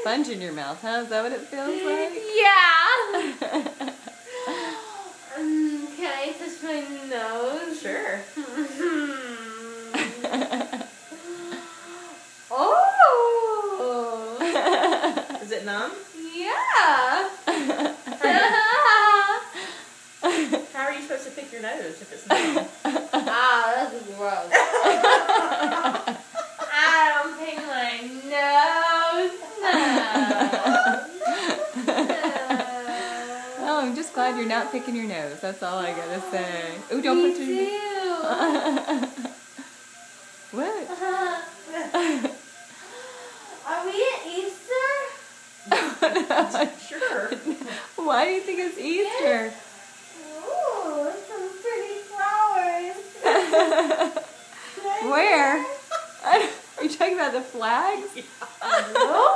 sponge in your mouth, huh? Is that what it feels like? Yeah. Can I touch my nose? Sure. Oh. Is it numb? Yeah. How are you supposed to pick your nose if it's numb? Ah, that's gross. I don't pick my nose. No. Oh, I'm just glad you're not picking your nose. That's all I gotta say. Ooh, don't put your... Me too. What? Are we at Easter? Sure. Why do you think it's Easter? Ooh, some pretty flowers. Where? Are you talking about the flags? Oh.